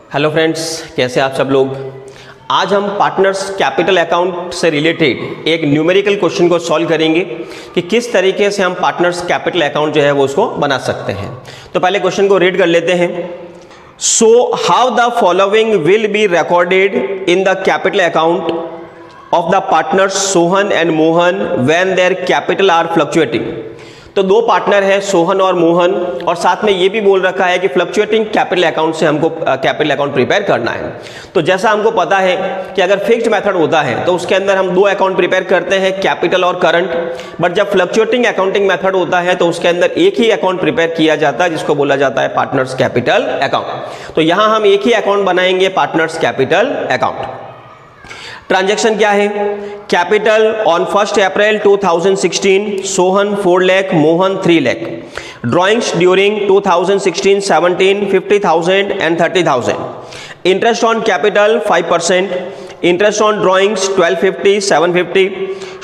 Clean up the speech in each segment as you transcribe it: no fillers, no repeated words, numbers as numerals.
Hello friends, कैसे आप सब लोग। आज हम पार्टनर्स कैपिटल अकाउंट से रिलेटेड एक न्यूमेरिकल क्वेश्चन को सॉल्व करेंगे कि किस तरीके से हम पार्टनर्स कैपिटल अकाउंट जो है वो उसको बना सकते हैं। तो पहले क्वेश्चन को रीड कर लेते हैं। So how the following will be recorded in the capital account of the partners Sohan and Mohan when their capital R fluctuating. तो दो पार्टनर है सोहन और मोहन, और साथ में ये भी बोल रखा है कि फ्लक्चुएटिंग कैपिटल अकाउंट से हमको कैपिटल अकाउंट प्रिपेयर करना है। तो जैसा हमको पता है कि अगर फिक्स्ड मेथड होता है तो उसके अंदर हम दो अकाउंट प्रिपेयर करते हैं, कैपिटल और करंट। बट जब फ्लक्चुएटिंग अकाउंटिंग मेथड होता है तो उसके अंदर एक ही अकाउंट प्रिपेयर किया जाता है जिसको बोला जाता है पार्टनर्स कैपिटल अकाउंट। तो यहां हम एक ही अकाउंट बनाएंगे, पार्टनर्स कैपिटल अकाउंट। ट्रांजैक्शन क्या है? Capital on 1 April 2016 Sohan 4 lakh, Mohan 3 lakh. Drawings during 2016-17 50,000 and 30,000। Interest on capital 5%। Interest on drawings 1250 750।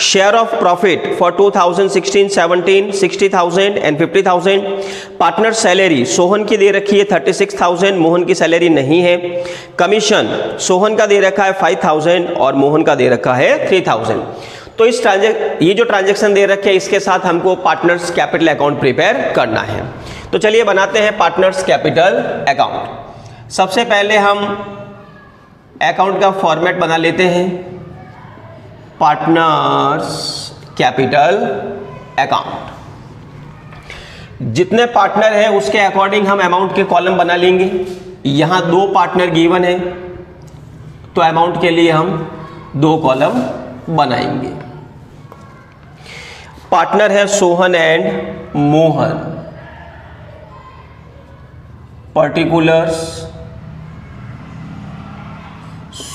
Share of profit for 2016-17 60,000 and 50,000। Partner salary Sohan की दे रखी है 36,000, मोहन की सैलरी नहीं है। कमीशन सोहन का दे रखा है 5,000 और मोहन का दे रखा है 3,000। तो इस ये जो ट्रांजैक्शन दे रखे हैं इसके साथ हमको पार्टनर्स कैपिटल अकाउंट प्रिपेयर करना है। तो चलिए बनाते हैं पार्टनर्स कैपिटल अकाउंट। सबसे पहले हम अकाउंट का फॉर्मेट बना लेते हैं, पार्टनर्स कैपिटल अकाउंट। जितने पार्टनर है उसके अकॉर्डिंग हम अमाउंट के कॉलम बना लेंगे। यहां दो पार्टनर गिवन है तो अमाउंट के लिए हम दो कॉलम बनाएंगे। पार्टनर है Sohan and Mohan, particulars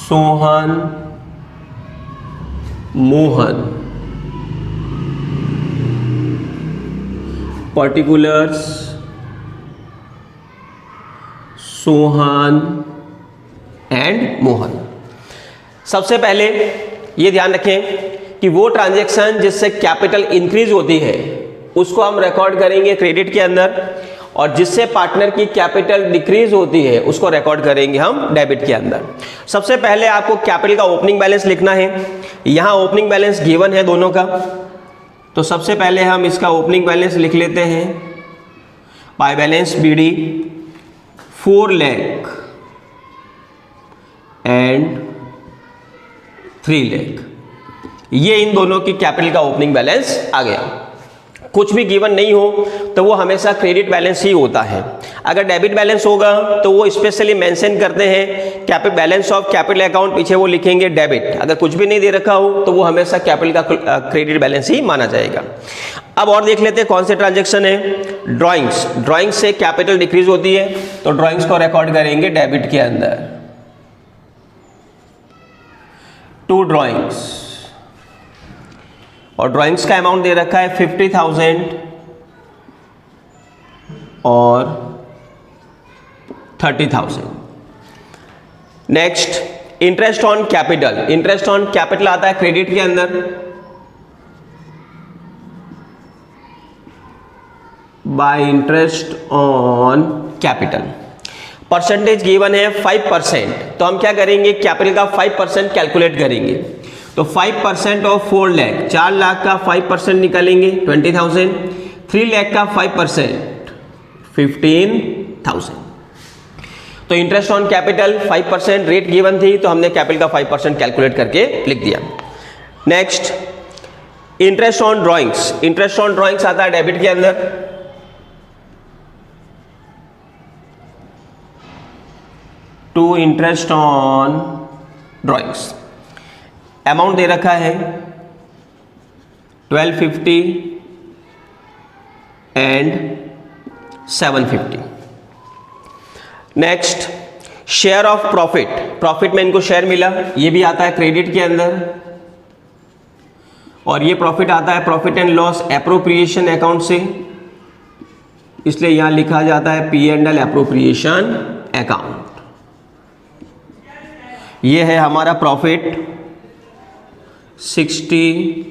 Sohan Mohan, particulars Sohan and Mohan. सबसे पहले ये ध्यान रखें कि वो ट्रांजैक्शन जिससे कैपिटल इंक्रीज होती है उसको हम रिकॉर्ड करेंगे क्रेडिट के अंदर, और जिससे पार्टनर की कैपिटल डिक्रीज होती है उसको रिकॉर्ड करेंगे हम डेबिट के अंदर। सबसे पहले आपको कैपिटल का ओपनिंग बैलेंस लिखना है। यहां ओपनिंग बैलेंस गिवन है दोनों का, तो सबसे पहले हम इसका ओपनिंग बैलेंस लिख लेते हैं। By balance BD 4 lakh and 3 lakh. ये इन दोनों की कैपिटल का ओपनिंग बैलेंस आ गया। कुछ भी गिवन नहीं हो तो वो हमेशा क्रेडिट बैलेंस ही होता है। अगर डेबिट बैलेंस होगा तो वो स्पेशली मेंशन करते हैं capital balance of capital account, पीछे वो लिखेंगे डेबिट। अगर कुछ भी नहीं दे रखा हो तो वो हमेशा कैपिटल का क्रेडिट बैलेंस ही माना जाएगा। अब और देख लेते हैं कौन से ट्रांजैक्शन है। ड्रॉइंग्स, ड्रॉइंग्स से कैपिटल डिक्रीज होती है तो ड्रॉइंग्स को रिकॉर्ड करेंगे डेबिट के अंदर। 2 ड्रॉइंग्स, और ड्राइंग्स का अमाउंट दे रखा है 50,000 और 30,000। Next, interest on capital. Interest on capital आता है क्रेडिट के अंदर। Bye interest on capital. Percentage given है 5%, तो हम क्या करेंगे, कैपिटल का 5% कैलकुलेट करेंगे। तो 5% ऑफ 4 लाख, 4 लाख का 5% निकालेंगे 20,000। 3 लाख का 5% 15,000। तो interest on capital 5% rate given थी तो हमने कैपिटल का 5% कैलकुलेट करके लिख दिया। Next, interest on drawings. Interest on drawings आता है डेबिट के अंदर। To interest on drawings, amount दे रखा है 1250 and 750। Next, share of profit. Profit में इनको शेयर मिला, ये भी आता है क्रेडिट के अंदर, और ये प्रॉफिट आता है profit and loss appropriation account से, इसलिए यहां लिखा जाता है P&L एप्रोप्रिएशन अकाउंट। ये है हमारा प्रॉफिट 60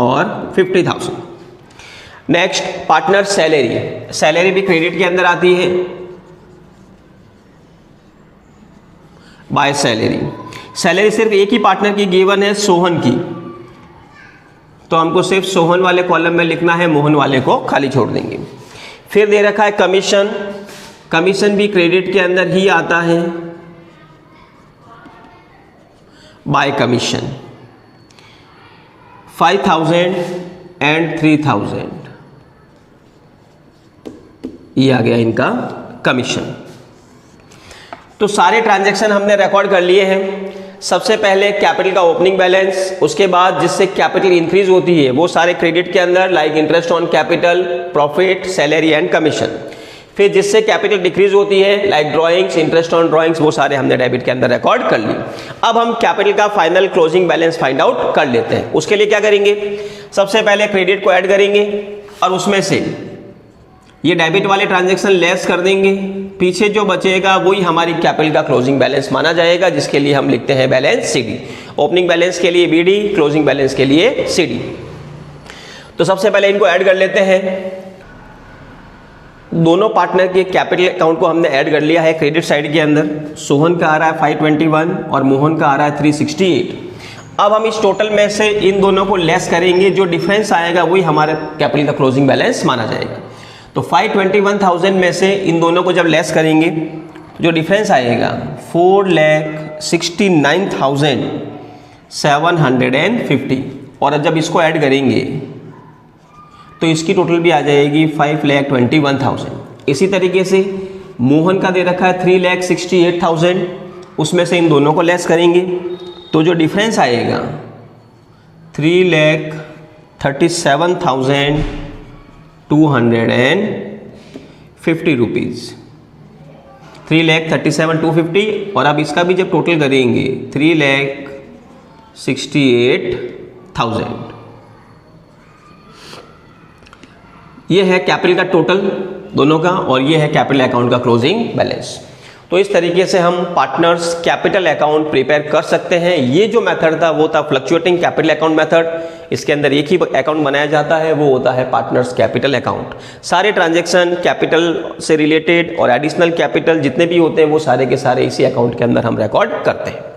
और 50,000। Next, partner salary. सैलरी भी क्रेडिट के अंदर आती है, बाय सैलरी। सैलरी सिर्फ एक ही पार्टनर की गिवन है, सोहन की, तो हमको सिर्फ सोहन वाले कॉलम में लिखना है, मोहन वाले को खाली छोड़ देंगे। फिर दे रखा है कमीशन, कमीशन भी क्रेडिट के अंदर ही आता है, बाय कमीशन 5000 एंड 3000, ये आ गया इनका कमीशन। तो सारे ट्रांजैक्शन हमने रिकॉर्ड कर लिए हैं। सबसे पहले कैपिटल का ओपनिंग बैलेंस, उसके बाद जिससे कैपिटल इंक्रीज होती है वो सारे क्रेडिट के अंदर, like interest on capital, profit, salary and commission. फिर जिससे कैपिटल डिक्रीज होती है, like drawings, interest on drawings, वो सारे हमने डेबिट के अंदर रिकॉर्ड कर लिए। अब हम कैपिटल का final closing balance find out कर लेते हैं। उसके लिए क्या करेंगे, सबसे पहले क्रेडिट को ऐड करेंगे और उसमें से ये डेबिट वाले ट्रांजैक्शन लेस कर देंगे, पीछे जो बचेगा वही हमारी कैपिटल का क्लोजिंग बैलेंस माना जाएगा, जिसके लिए हम लिखते हैं बैलेंस सीडी। ओपनिंग बैलेंस के लिए बीडी, क्लोजिंग बैलेंस के लिए सीडी। तो सबसे पहले इनको ऐड कर लेते हैं। दोनों पार्टनर के कैपिटल अकाउंट को हमने ऐड कर लिया है क्रेडिट साइड के अंदर। सोहन का आ रहा है 521 और मोहन का आ रहा है 368। अब हम इस टोटल में से इन दोनों को लेस करेंगे, जो डिफरेंस आएगा वही हमारे कैपिटल का क्लोजिंग बैलेंस माना जाएगा। तो 521,000 में से इन दोनों को जब लेस करेंगे जो डिफरेंस आएगा 4,69,750, और जब इसको ऐड करेंगे तो इसकी टोटल भी आ जाएगी 5,21,000। इसी तरीके से मोहन का दे रखा है 3,68,000, उसमें से इन दोनों को लेस करेंगे तो जो डिफरेंस आएगा 3,37,250 रुपीज़, 3,37,250। और अब इसका भी जब टोटल करेंगे 3,68,000। ये है कैपिटल का टोटल दोनों का, और ये है कैपिटल अकाउंट का क्लोजिंग बैलेंस। तो इस तरीके से हम पार्टनर्स कैपिटल अकाउंट प्रिपेयर कर सकते हैं। ये जो मेथड था वो था फ्लक्चुएटिंग कैपिटल अकाउंट मेथड। इसके अंदर एक ही अकाउंट बनाया जाता है, वो होता है पार्टनर्स कैपिटल अकाउंट। सारे ट्रांजैक्शन कैपिटल से रिलेटेड और एडिशनल कैपिटल जितने भी होते हैं वो सारे के सारे इसी अकाउंट के अंदर हम रिकॉर्ड करते हैं।